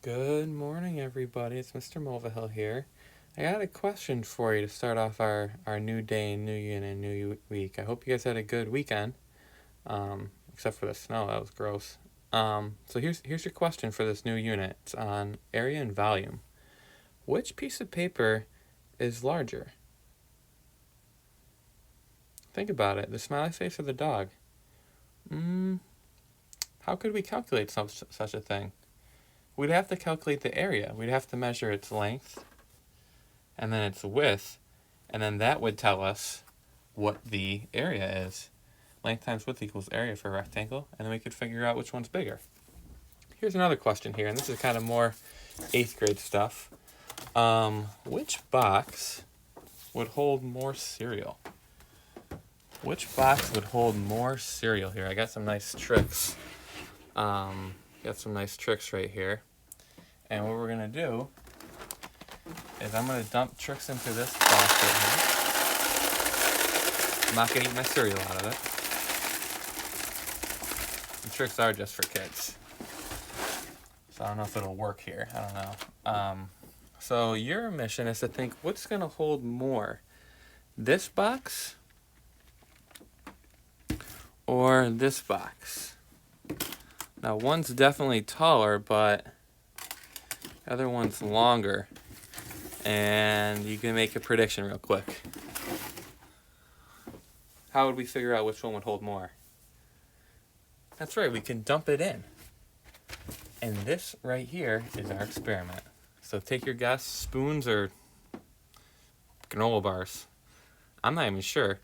Good morning, everybody. It's Mr. Mulvihill here. I got a question for you to start off our new day, new unit, new week. I hope you guys had a good weekend, except for the snow. That was gross. So here's your question for this new unit. It's on area and volume. Which piece of paper is larger? Think about it. The smiley face or the dog? How could we calculate such a thing? We'd have to calculate the area. We'd have to measure its length and then its width, and then that would tell us what the area is. Length times width equals area for a rectangle, and then we could figure out which one's bigger. Here's another question here, and this is kind of more 8th grade stuff. Which box would hold more cereal? Which box would hold more cereal here? I got some nice tricks. Got some nice tricks right here. And what we're going to do is I'm going to dump tricks into this box right here. I'm not going to eat my cereal out of it. The tricks are just for kids. So I don't know if it'll work here. I don't know. So your mission is to think, what's going to hold more? This box or this box? Now one's definitely taller, but the other one's longer. And you can make a prediction real quick. How would we figure out which one would hold more? That's right, we can dump it in. And this right here is our experiment. So take your guess, spoons or granola bars. I'm not even sure.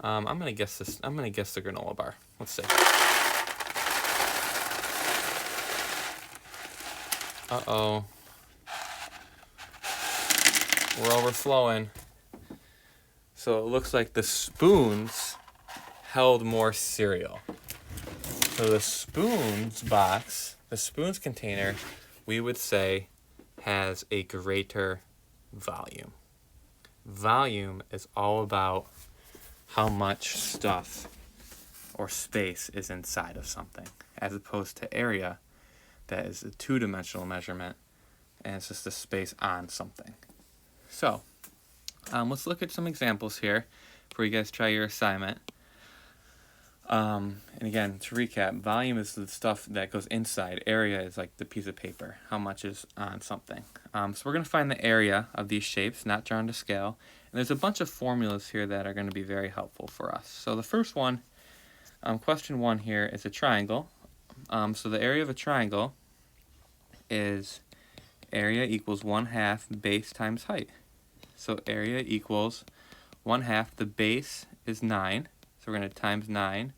I'm gonna guess this. I'm gonna guess the granola bar. Let's see. Uh-oh. We're overflowing. So it looks like the spoons held more cereal. So the spoons box, the spoons container, we would say has a greater volume. Volume is all about how much stuff or space is inside of something, as opposed to area, that is a two-dimensional measurement, and it's just the space on something. So, let's look at some examples here before you guys try your assignment. And again, to recap, volume is the stuff that goes inside. Area is like the piece of paper, how much is on something. So we're going to find the area of these shapes, not drawn to scale. And there's a bunch of formulas here that are going to be very helpful for us. So the first one, question 1 here is a triangle. So the area of a triangle is area equals 1/2 base times height. So area equals 1/2, the base is 9, so we're going to times 9,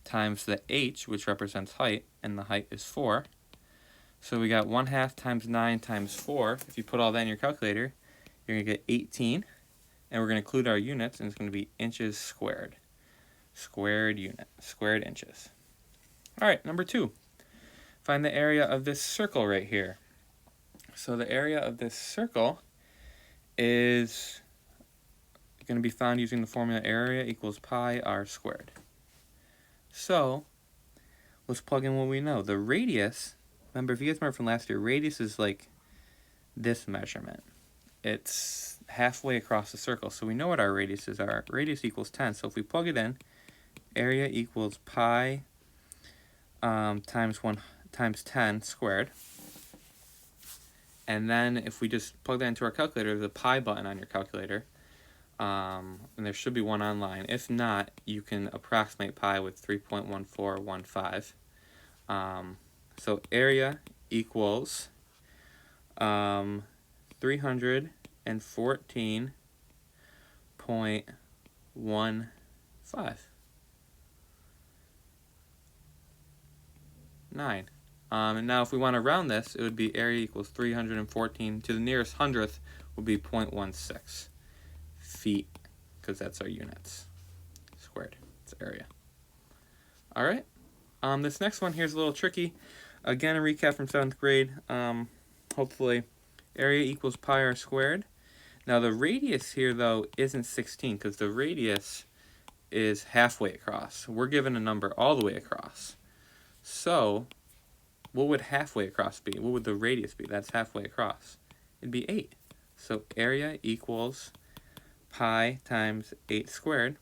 times the h, which represents height, and the height is 4. So we got 1/2 times 9 times 4. If you put all that in your calculator, you're going to get 18, and we're going to include our units, and it's going to be inches squared. Squared unit, squared inches. All right, number 2. Find the area of this circle right here. So the area of this circle is going to be found using the formula area equals pi r squared. So let's plug in what we know. The radius, remember, if you guys remember from last year, radius is like this measurement. It's halfway across the circle, so we know what our radiuses are. Radius equals 10, so if we plug it in, area equals pi times 10 squared. And then if we just plug that into our calculator, there's a pi button on your calculator, and there should be one online. If not, you can approximate pi with 3.1415. So area equals 314.15. Nine. And now if we want to round this, it would be area equals 314 to the nearest hundredth would be 0.16 feet, because that's our units squared. It's area. All right. This next one here is a little tricky. Again, a recap from 7th grade. Hopefully, area equals pi r squared. Now the radius here though isn't 16, because the radius is halfway across. We're given a number all the way across. So what would halfway across be? What would the radius be? That's halfway across. It'd be 8. So area equals pi times 8 squared.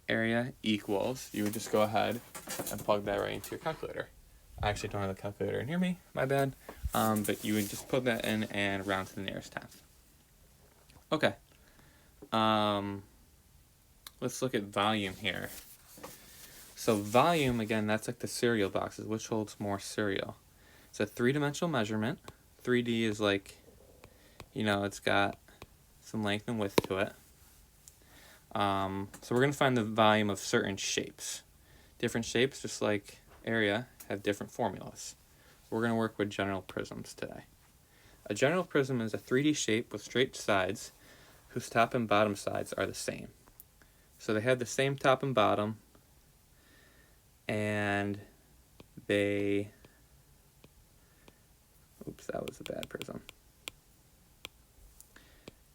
Area equals, you would just go ahead and plug that right into your calculator. I actually don't have the calculator near me, my bad. But you would just plug that in and round to the nearest tenth. Okay. Let's look at volume here. So volume, again, that's like the cereal boxes. Which holds more cereal? It's a three-dimensional measurement. 3D is like, you know, it's got some length and width to it. So we're going to find the volume of certain shapes. Different shapes, just like area, have different formulas. We're going to work with general prisms today. A general prism is a 3D shape with straight sides whose top and bottom sides are the same. So they have the same top and bottom, and they, oops, that was a bad prism.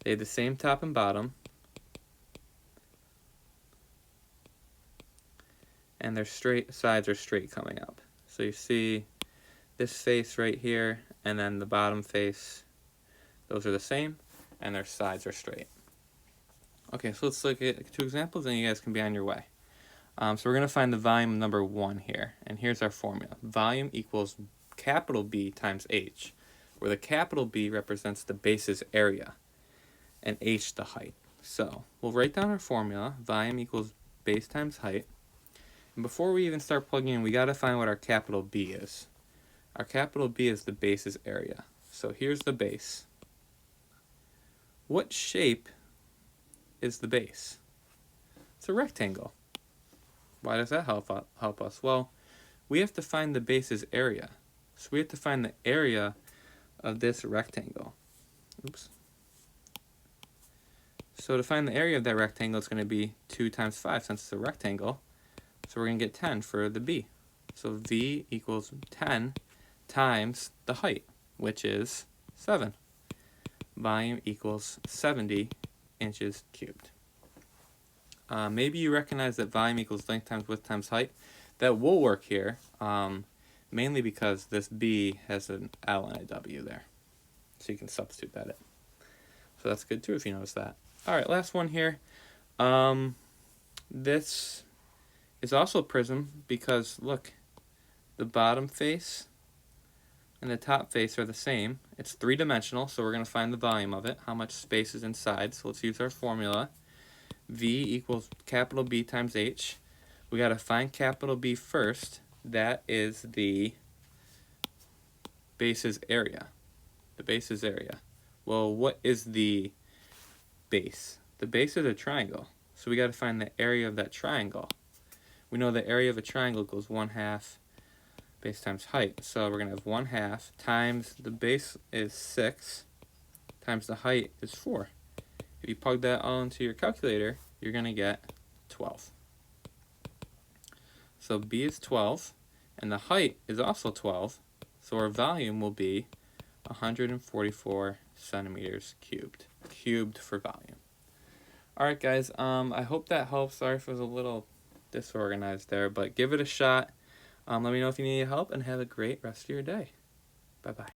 They have the same top and bottom, and their straight sides are straight coming up. So you see this face right here, and then the bottom face, those are the same, and their sides are straight. Okay, so let's look at 2 examples, and you guys can be on your way. So we're going to find the volume number 1 here, and here's our formula. Volume equals capital B times H, where the capital B represents the base's area, and H the height. So we'll write down our formula. Volume equals base times height. And before we even start plugging in, we got to find what our capital B is. Our capital B is the base's area. So here's the base. What shape is the base? It's a rectangle. Why does that help us? Well, we have to find the base's area. So we have to find the area of this rectangle. Oops. So to find the area of that rectangle, it's going to be 2 times 5 since it's a rectangle. So we're going to get 10 for the B. So V equals 10 times the height, which is 7. Volume equals 70 inches cubed. Maybe you recognize that volume equals length times width times height. That will work here, mainly because this B has an L and a W there. So you can substitute that in. So that's good too if you notice that. All right, last one here. This is also a prism because, look, the bottom face and the top face are the same. It's 3-dimensional, so we're going to find the volume of it, how much space is inside. So let's use our formula. V equals capital B times H. We got to find capital B first. That is the base's area. The base's area. Well, what is the base? The base is a triangle. So we got to find the area of that triangle. We know the area of a triangle goes 1/2 base times height. So we're going to have 1/2 times the base is 6 times the height is 4. If you plug that all into your calculator, you're going to get 12. So B is 12, and the height is also 12, so our volume will be 144 centimeters cubed. Cubed for volume. Alright guys, I hope that helps. Sorry if it was a little disorganized there, but give it a shot. Let me know if you need help, and have a great rest of your day. Bye-bye.